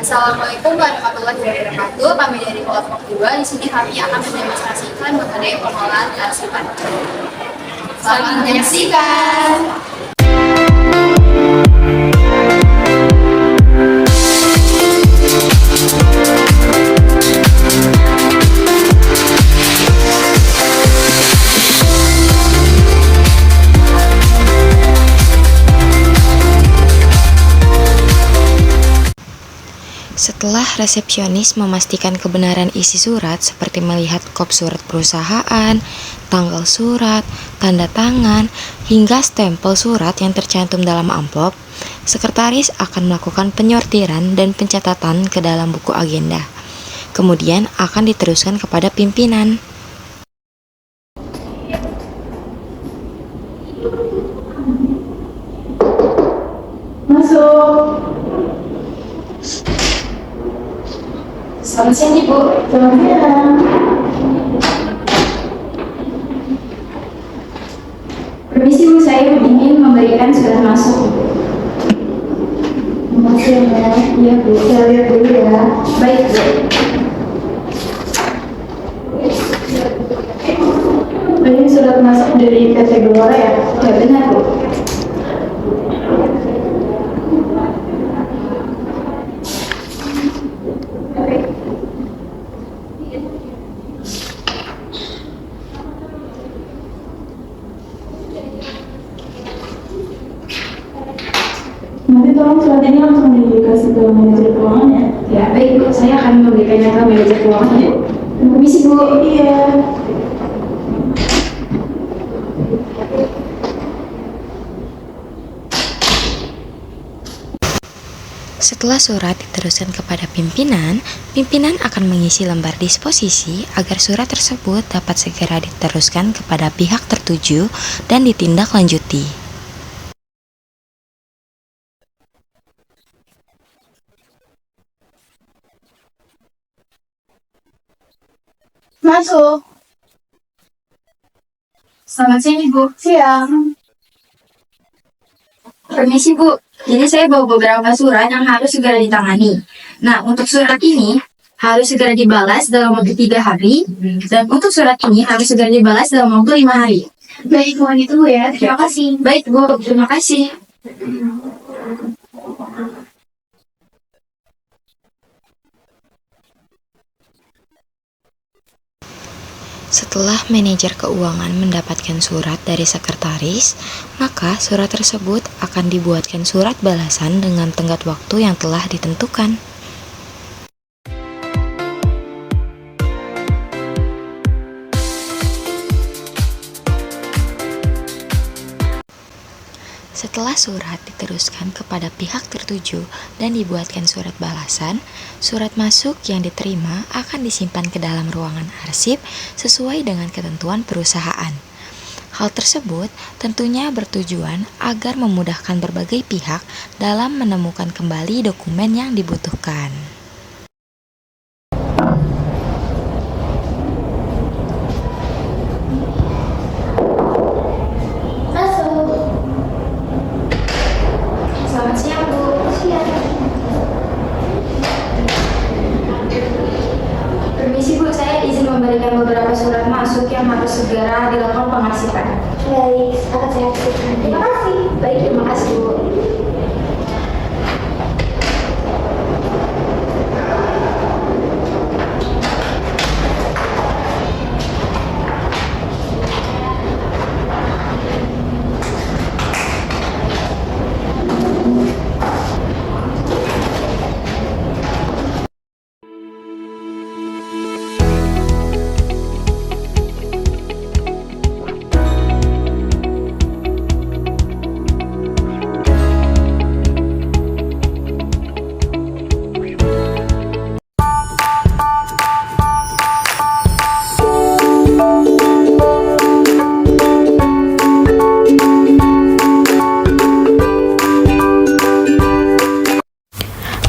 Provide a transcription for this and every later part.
Assalamualaikum warahmatullahi wabarakatuh. Kami dari kelompok 2 di sini kami akan mendemonstrasikan mengenai pengolahan kearsipan. Selamat menyaksikan. Setelah resepsionis memastikan kebenaran isi surat seperti melihat kop surat perusahaan, tanggal surat, tanda tangan, hingga stempel surat yang tercantum dalam amplop, sekretaris akan melakukan penyortiran dan pencatatan ke dalam buku agenda. Kemudian akan diteruskan kepada pimpinan. Masuk. Selamat siang, Ibu. Selamat siang. Permisi, Bu, saya ingin memberikan surat masuk. Makasih ya, Mbak. Iya, Bu. Saya lihat dulu ya. Baik, Bu. Ini surat masuk dari PT Gelora ya? Ya, benar, Bu. Nanti tolong surat ini langsung dikasih ke manajer keuangan ya? Ya, baik, Bu. Saya akan memberikannya ke manajer keuangan, Bu. Permisi, Bu. Iya. Setelah surat diteruskan kepada pimpinan, pimpinan akan mengisi lembar disposisi agar surat tersebut dapat segera diteruskan kepada pihak tertuju dan ditindaklanjuti. Masuk. Selamat siang, Ibu. Siang. Permisi, Bu. Jadi saya bawa beberapa surat yang harus segera ditangani. Nah, untuk surat ini harus segera dibalas dalam waktu 3 hari. Dan untuk surat ini harus segera dibalas dalam waktu 5 hari. Baik, mohon itu ya. Terima kasih. Baik, Bu. Terima kasih. Setelah manajer keuangan mendapatkan surat dari sekretaris, maka surat tersebut akan dibuatkan surat balasan dengan tenggat waktu yang telah ditentukan. Setelah surat diteruskan kepada pihak tertuju dan dibuatkan surat balasan, surat masuk yang diterima akan disimpan ke dalam ruangan arsip sesuai dengan ketentuan perusahaan. Hal tersebut tentunya bertujuan agar memudahkan berbagai pihak dalam menemukan kembali dokumen yang dibutuhkan. Selamat siang, Bu. Permisi, Bu. Saya izin memberikan beberapa surat masuk yang harus segera dilakukan pengarsipan. Baik, akan saya aktifkan. Terima kasih. Baik, terima kasih, Bu.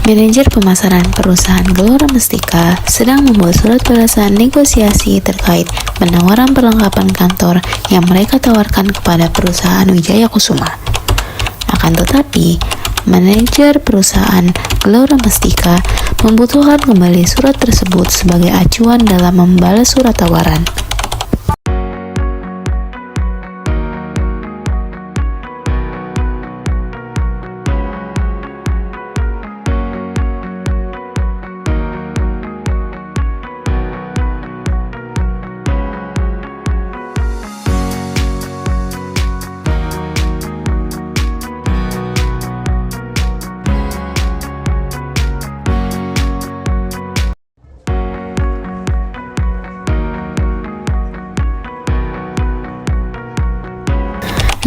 Manajer pemasaran perusahaan Gelora Mustika sedang membuat surat balasan negosiasi terkait penawaran perlengkapan kantor yang mereka tawarkan kepada perusahaan Wijaya Kusuma. Akan tetapi, manajer perusahaan Gelora Mustika membutuhkan kembali surat tersebut sebagai acuan dalam membalas surat tawaran.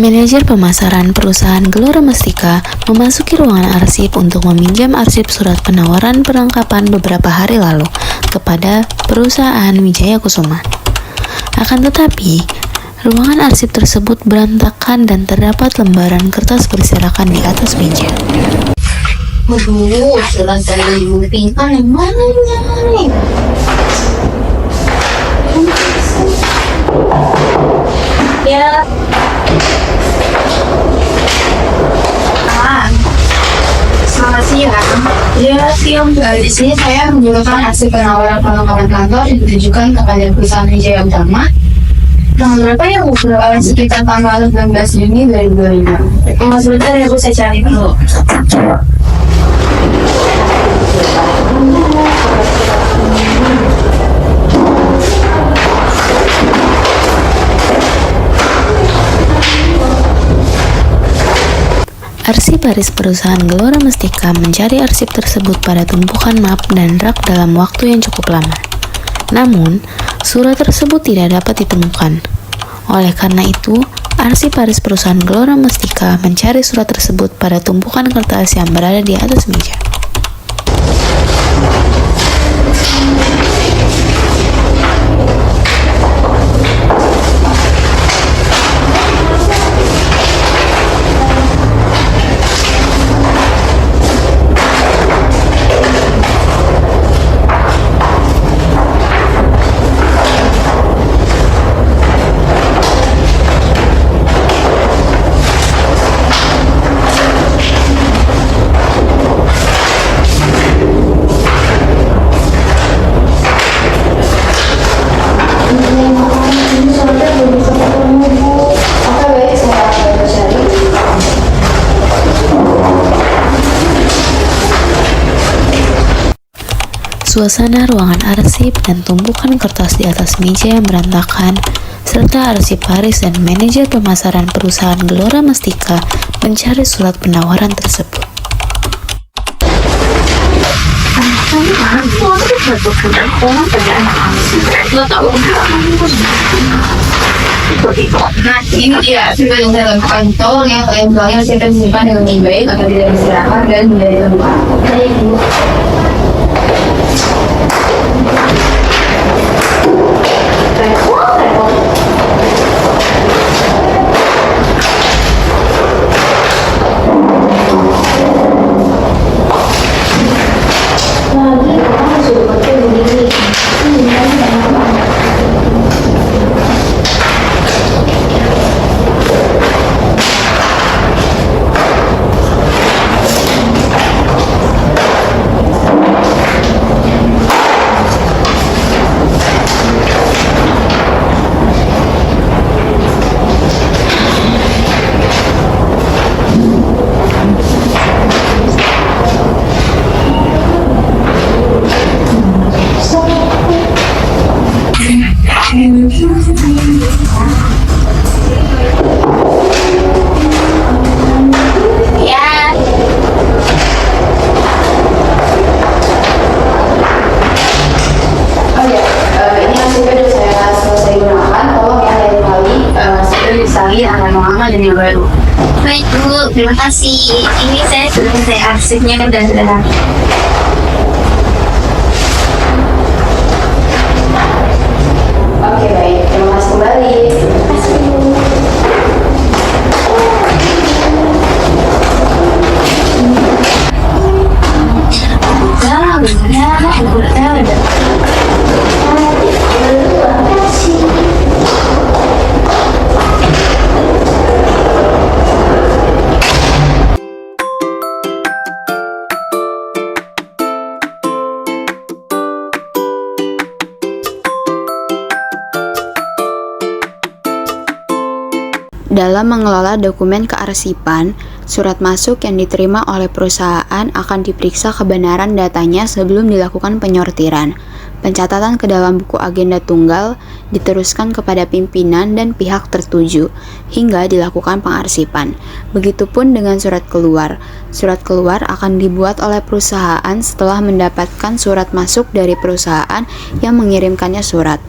Manajer pemasaran perusahaan Gelora Mustika memasuki ruangan arsip untuk meminjam arsip surat penawaran perlengkapan beberapa hari lalu kepada perusahaan Wijaya Kusuma. Akan tetapi, ruangan arsip tersebut berantakan dan terdapat lembaran kertas berserakan di atas meja. Aduh, surat dari Ibu Pintar yang mana nih? Ya. Selamat siang. Ya, siang. Di sini saya menggunakan arsip penawaran perlengkapan kantor yang ditujukan kepada perusahaan Wijaya Utama. Tanggal berapa ya, Bu? Sekitar tanggal 19 Juni 2025. Sebentar ya, Bu, saya cari dulu. Arsiparis perusahaan Gelora Mustika mencari arsip tersebut pada tumpukan map dan rak dalam waktu yang cukup lama. Namun, surat tersebut tidak dapat ditemukan. Oleh karena itu, arsiparis perusahaan Gelora Mustika mencari surat tersebut pada tumpukan kertas yang berada di atas meja. Suasana ruangan arsip dan tumpukan kertas di atas meja yang berantakan, serta arsiparis dan manajer pemasaran perusahaan Gelora Mustika mencari surat penawaran tersebut. Nah, ini dia sudah yang dalam kantong yang kalian bilangnya saya akan simpan dengan lebih baik agar tidak berserakan dan menjadi lembab. Baik, Bu. Baik, Bu, terima kasih. Ini saya sudah selesai arsipnya dan Oke, baik. Terima kasih kembali. Dalam mengelola dokumen kearsipan, surat masuk yang diterima oleh perusahaan akan diperiksa kebenaran datanya sebelum dilakukan penyortiran. Pencatatan ke dalam buku agenda tunggal diteruskan kepada pimpinan dan pihak tertuju hingga dilakukan pengarsipan. Begitupun dengan surat keluar. Surat keluar akan dibuat oleh perusahaan setelah mendapatkan surat masuk dari perusahaan yang mengirimkannya surat.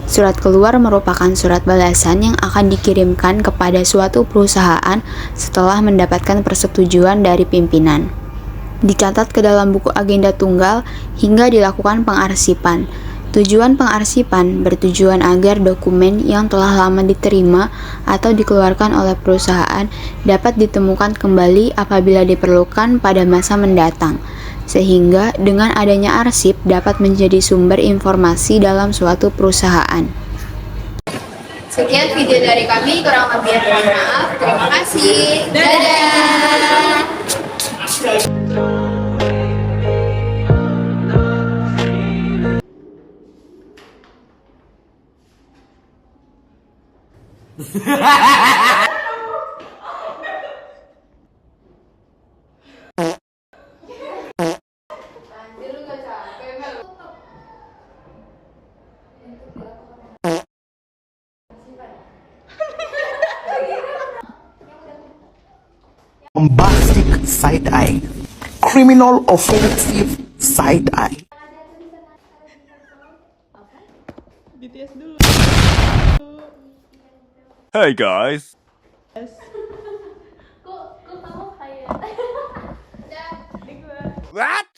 Surat keluar merupakan surat balasan yang akan dikirimkan kepada suatu perusahaan setelah mendapatkan persetujuan dari pimpinan. Dicatat ke dalam buku agenda tunggal hingga dilakukan pengarsipan. Tujuan pengarsipan bertujuan agar dokumen yang telah lama diterima atau dikeluarkan oleh perusahaan dapat ditemukan kembali apabila diperlukan pada masa mendatang, sehingga dengan adanya arsip dapat menjadi sumber informasi dalam suatu perusahaan. Sekian video dari kami, kurang lebih mohon maaf. Terima kasih. Dadah. Bombastic side eye, criminal offensive side eye. Hey guys. What?